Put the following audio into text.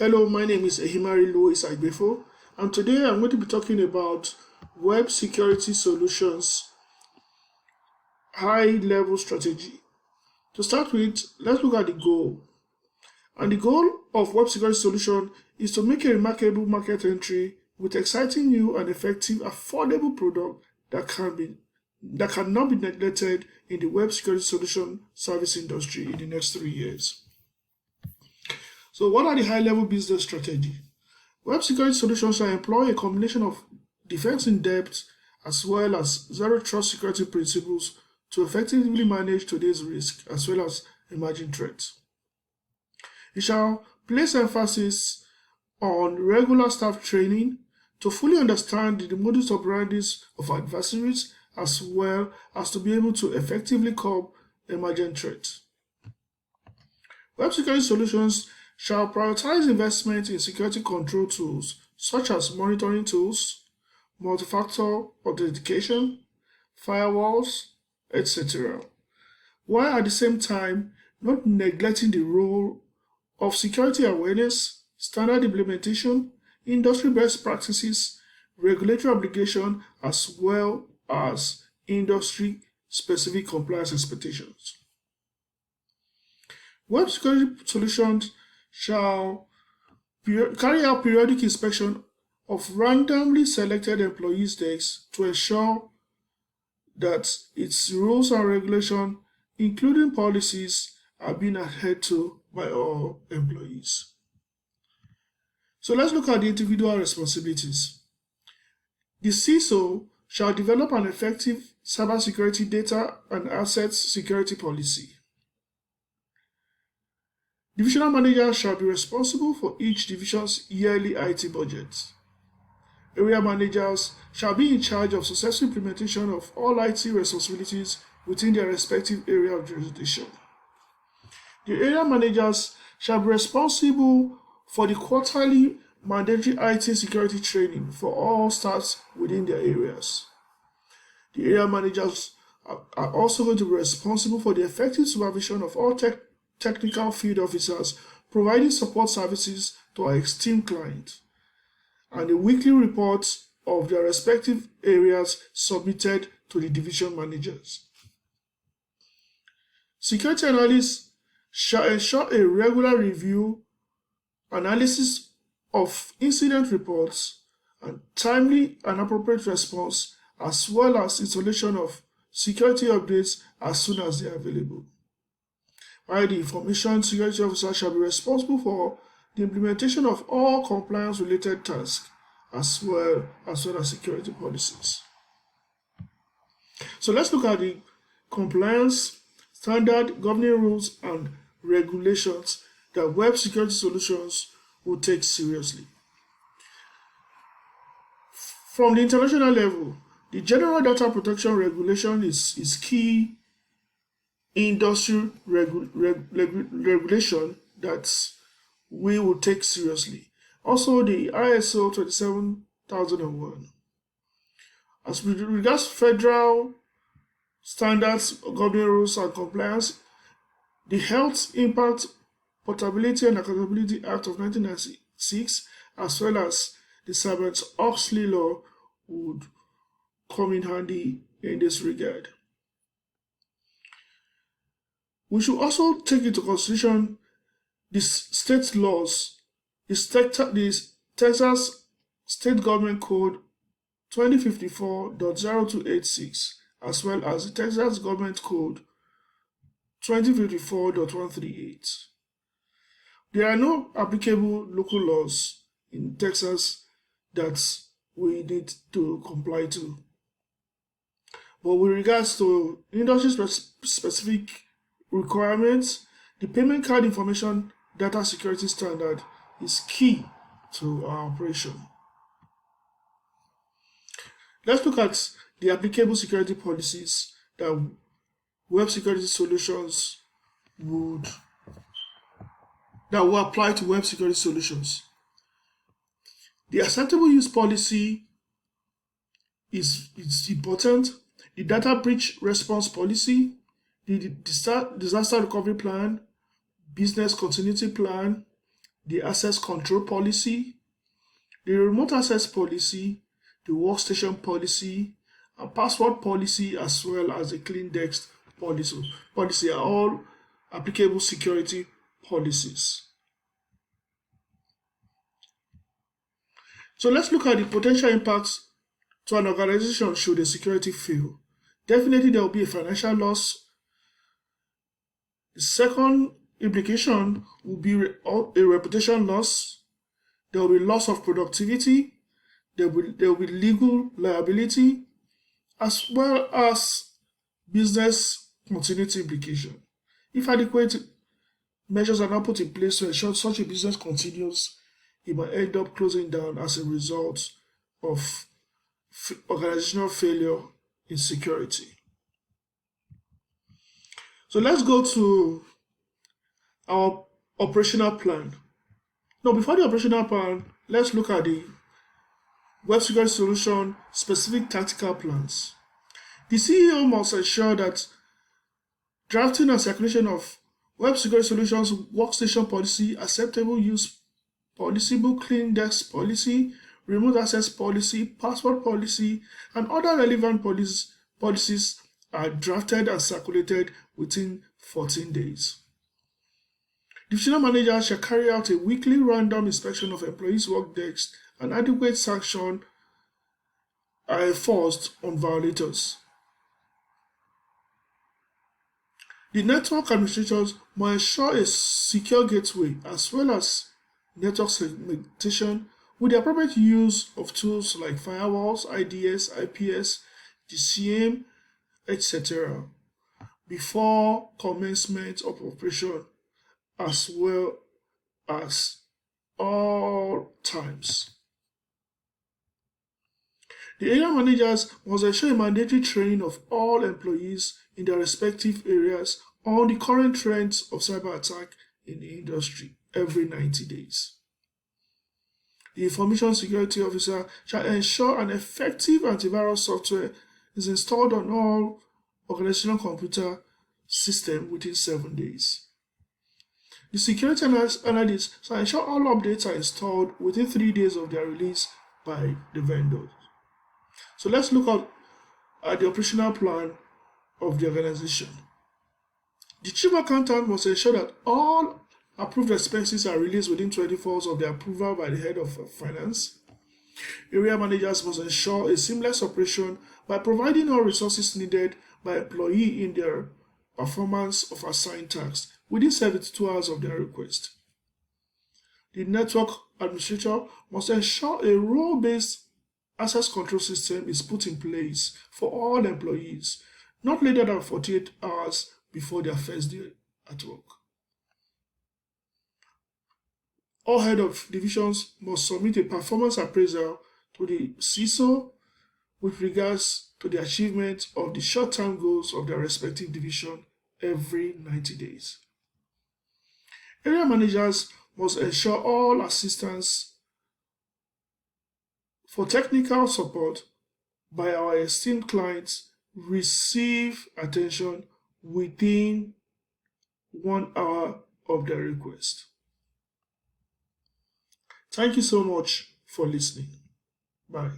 Hello, my name is Ehimari Louis Agbefo, and today I'm going to be talking about web security solutions high-level strategy. To start with, let's look at the goal. And the goal of web security solution is to make a remarkable market entry with exciting new and effective affordable product that cannot be neglected in the web security solution service industry in the next 3 years. So what are the high-level business strategy? Web security solutions shall employ a combination of defense in depth as well as zero trust security principles to effectively manage today's risk as well as emerging threats. It shall place emphasis on regular staff training to fully understand the modus operandi of adversaries as well as to be able to effectively curb emergent threats. Web security solutions shall prioritize investment in security control tools such as monitoring tools, multi-factor authentication, firewalls, etc., while at the same time not neglecting the role of security awareness, standard implementation, industry best practices, regulatory obligation, as well as industry-specific compliance expectations. Web security solutions shall carry out periodic inspection of randomly selected employees' desks to ensure that its rules and regulations, including policies, are being adhered to by all employees. So let's look at the individual responsibilities. The CISO shall develop an effective cybersecurity data and assets security policy. Divisional managers shall be responsible for each division's yearly IT budget. Area managers shall be in charge of successful implementation of all IT responsibilities within their respective area of jurisdiction. The area managers shall be responsible for the quarterly mandatory IT security training for all staffs within their areas. The area managers are also going to be responsible for the effective supervision of all technical field officers providing support services to our esteemed clients, and the weekly reports of their respective areas submitted to the division managers. Security analysts shall ensure a regular review, analysis of incident reports, and timely and appropriate response, as well as installation of security updates as soon as they are available. While the information security officer shall be responsible for the implementation of all compliance-related tasks as well as security policies. So let's look at the compliance, standard governing rules, and regulations that web security solutions will take seriously. From the international level, the General Data Protection Regulation is key industry regulation that we will take seriously. Also, the ISO 27001. As regards federal standards, governing rules, and compliance, the Health Impact, Portability, and Accountability Act of 1996, as well as the Sarbanes-Oxley law, would come in handy in this regard. We should also take into consideration the state laws, the Texas State Government Code 2054.0286, as well as the Texas Government Code 2054.138. There are no applicable local laws in Texas that we need to comply to. But with regards to industry-specific requirements, the Payment Card Information Data Security Standard is key to our operation. Let's look at the applicable security policies that web security solutions will apply to web security solutions. The acceptable use policy is important. The data breach response policy, the disaster recovery plan, business continuity plan, the access control policy, the remote access policy, the workstation policy, and password policy, as well as the clean desk policy are all applicable security policies. So let's look at the potential impacts to an organization should a security fail. Definitely there will be a financial loss. The second implication will be a reputation loss. There will be loss of productivity. There will be legal liability, as well as business continuity implication. If adequate measures are not put in place to ensure such a business continues, it might end up closing down as a result of organizational failure in security. So let's go to our operational plan. Now, before the operational plan, let's look at the web security solution specific tactical plans. The CEO must ensure that drafting and circulation of web security solutions workstation policy, acceptable use policy, book clean desk policy, remote access policy, password policy, and other relevant policies are drafted and circulated within 14 days. Divisional managers shall carry out a weekly random inspection of employees' work desks, and adequate sanction are enforced on violators. The network administrators must ensure a secure gateway as well as network segmentation with the appropriate use of tools like firewalls, IDS, IPS, DCM, etc. before commencement of operation, as well as all times. The area managers must ensure a mandatory training of all employees in their respective areas on the current trends of cyber attack in the industry every 90 days. The information security officer shall ensure an effective antivirus software is installed on all organizational computer systems within 7 days. The security analyst shall ensure all updates are installed within 3 days of their release by the vendors. So let's look at the operational plan of the organization. The chief accountant must ensure that all approved expenses are released within 24 hours of the approval by the head of finance. Area managers must ensure a seamless operation by providing all resources needed by employee in their performance of assigned tasks within 72 hours of their request. The network administrator must ensure a role-based access control system is put in place for all employees, not later than 48 hours before their first day at work. All head of divisions must submit a performance appraisal to the CISO with regards to the achievement of the short-term goals of their respective division every 90 days. Area managers must ensure all assistance for technical support by our esteemed clients receive attention within 1 hour of their request. Thank you so much for listening. Bye.